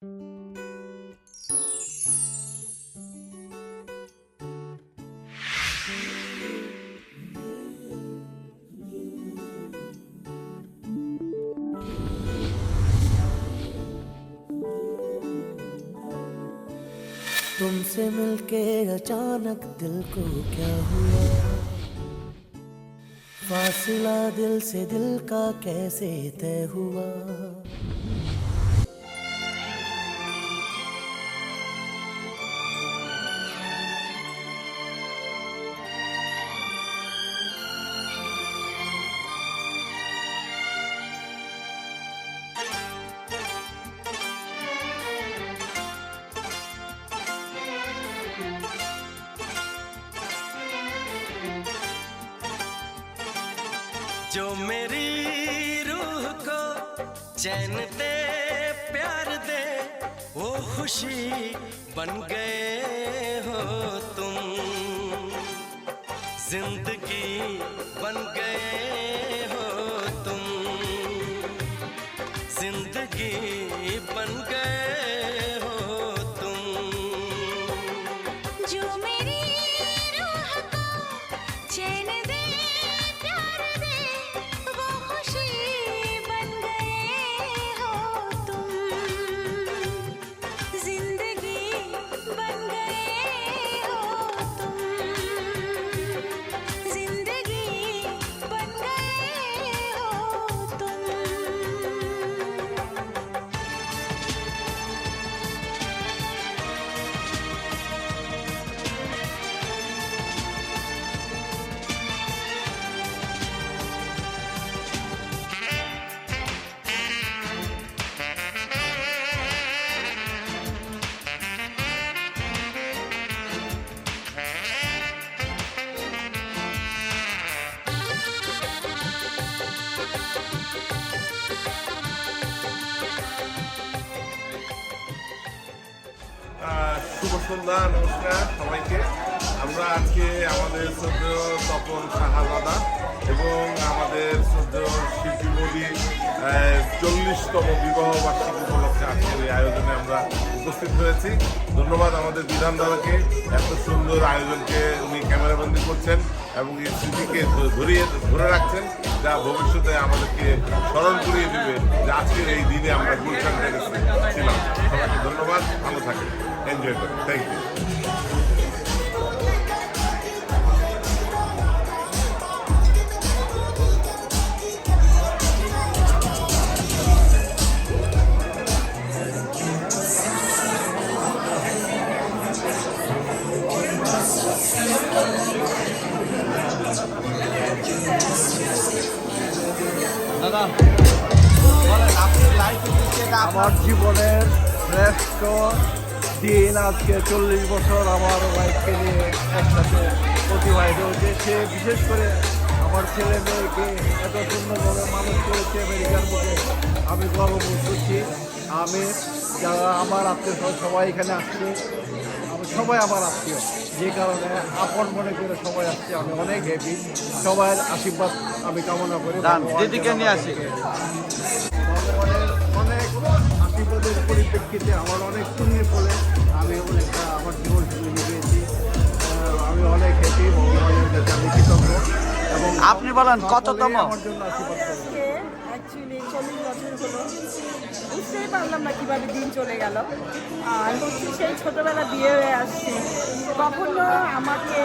तुमसे मिलके अचानक दिल को क्या हुआ, फासला दिल से दिल का कैसे तय हुआ। जो मेरी रूह को चैन दे प्यार दे वो खुशी बन गए हो तुम, जिंदगी बन गए हो तुम, जिंदगी बन गए हो तुम। जो मेरी रूह को चैन दे प्यार दे वो खुशी बन गए हो तुम, जिंदगी बन गए हो तुम, जिंदगी बन गए हो तुम। শুভ সন্ধ্যা, নমস্কার সবাইকে। আমরা আজকে আমাদের শ্রদ্ধেয় তপন সাহাবাদা এবং আমাদের শ্রদ্ধেয় শিল্পী মোদী 40তম বিবাহ বার্ষিকী উপলক্ষে আজকের এই আয়োজনে আমরা উপস্থিত হয়েছি। ধন্যবাদ আমাদের বিধান দাদাকে, এত সুন্দর আয়োজনকে উনি ক্যামেরাবন্দি করছেন এবং এই স্মৃতিকে ধরে রাখছেন, যা ভবিষ্যতে আমাদেরকে স্মরণ করিয়ে দেবে যে আজকের এই দিনে আমরা গুলশান টেরেসে ছিলাম। সবাইকে ধন্যবাদ, ভালো থাকেন, এনজয় করেন, থ্যাংক ইউ। আমার জীবনের শ্রেষ্ঠ দিন আজকে 40 বছর আমার ওয়াইফকে নিয়ে একসাথে অতিবাহিত হয়েছে। সে বিশেষ করে আমার ছেলে মেয়েকে এত সুন্দরভাবে মানুষ করেছে আমেরিকার বুকে, আমি গর্ববোধ করছি। আমি যারা আমার আত্মীয় সবাই এখানে আসছে, সবাই আমার আত্মীয়, যে কারণে আপন মনে করে সবাই আসছে। আমি অনেক হ্যাপি, সবার আশীর্বাদ আমি কামনা করি। দিদিকে নিয়ে আসি। ভগবানের অনেক আশীর্বাদের পরিপ্রেক্ষিতে আমার অনেক পুণ্যের ফলে আমি অনেকটা আমার জীবন সঙ্গী পেয়েছি। আমি অনেক হ্যাপি, ভগবানের কাছে আমি কৃতজ্ঞ। এবং আপনি বলেন কততম? আমার জন্য আশীর্বাদ করবেন। অ্যাকচুয়ালি 40 বছর হলো, বুঝতেই পারলাম না কীভাবে দিন চলে গেল। আর হচ্ছে সেই ছোটোবেলা বিয়ে হয়ে আসছি, কখনো আমাকে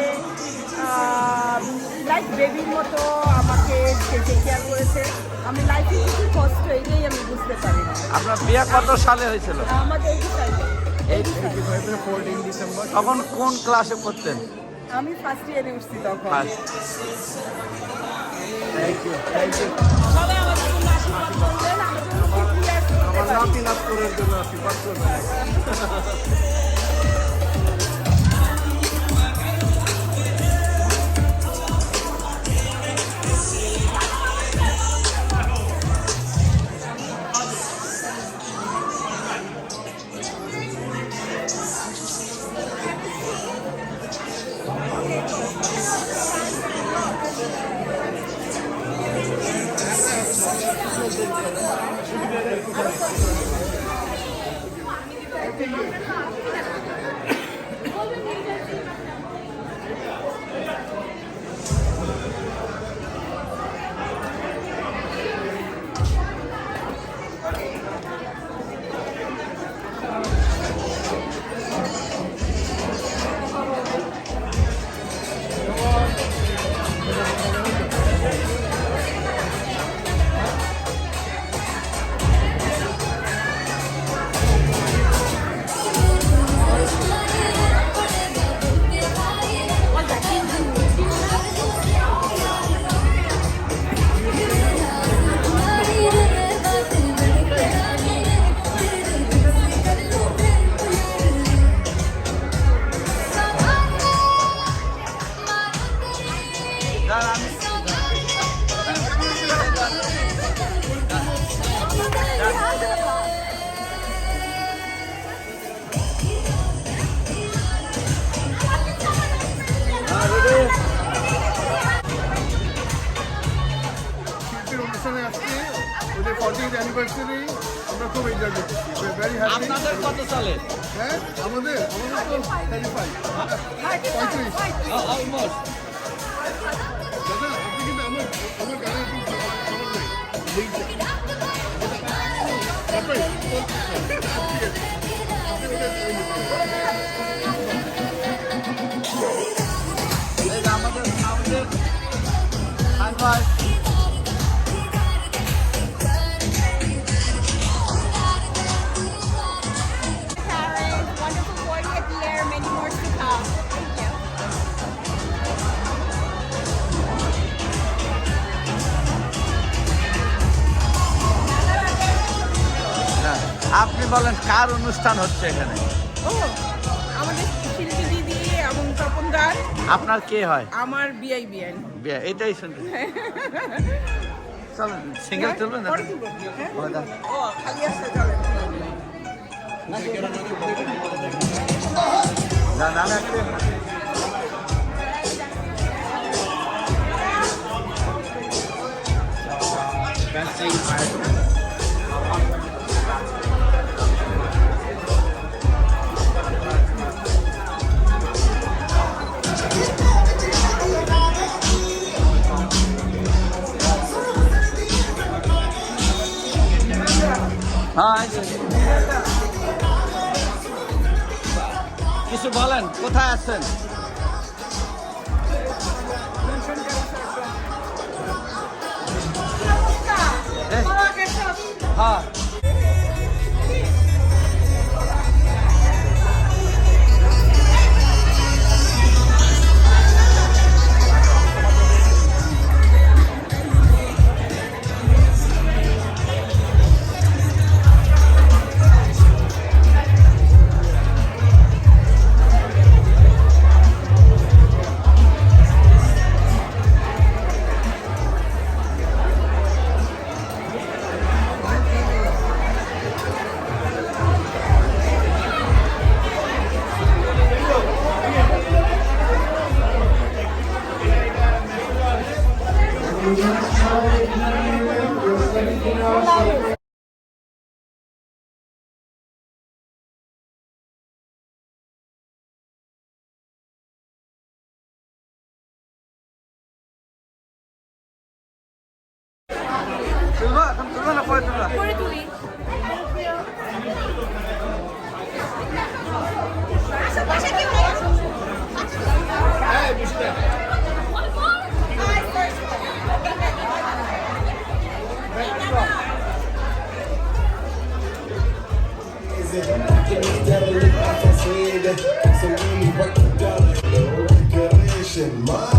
লাইক বেবির মতো আমাকে সে কেয়ার করেছে। আমি লাইফে কিছু কষ্ট, এটাই আমি বুঝতে পারি না। আপনার বিয়ে কত সালে হয়েছিল? আমাদের এই 14 ডিসেম্বর। তখন কোন ক্লাসে পড়তেন? আমি ফার্স্ট ইয়ারে উঠছি তখন। Thank you, thank you. সবাই আমাদের জন্য আশীর্বাদ করবেন, আমার জন্য আমার নাতি নাতকুরের জন্য আশীর্বাদ করবেন। শিল্পীর অনুষ্ঠানে আসছি ওদের 40th অ্যানিভার্সারি আমরা খুব এনজয় করছি ভেরি হ্যাপি আপনাদের কত সালে? হ্যাঁ আমাদের তো 35 অলমোস্ট। দাদা আপনি কিন্তু আমার গানের একটু খবর নাই লিঙ্কটা তারপরে ঠিক আছে আপনি ওটা এই যে আমাদের সাউন্ডের খান ভাই। Parents, wonderful 40th year, many more to come. Thank you. হ্যাঁ, আপনি বলেন কার অনুষ্ঠান হচ্ছে এখানে? ও আমাদের শিল্পী দিদি এবং তপনদার আপনার কে হয়? আমার বিআইবিএন বিয়ে, এটাই শুনতে চলেন সিঙ্গেল তুলবেন না? বলে দেন। ও খালি আসছে চলেন না না একটা হ্যাঁ এই যে। কিছু বলেন, কোথায় আছেন? হ্যাঁ তুলবো, এখন তুলবো না পরে তুলবো? করে তুলি পাশে কেউ নেই So when we work together, no recognition, my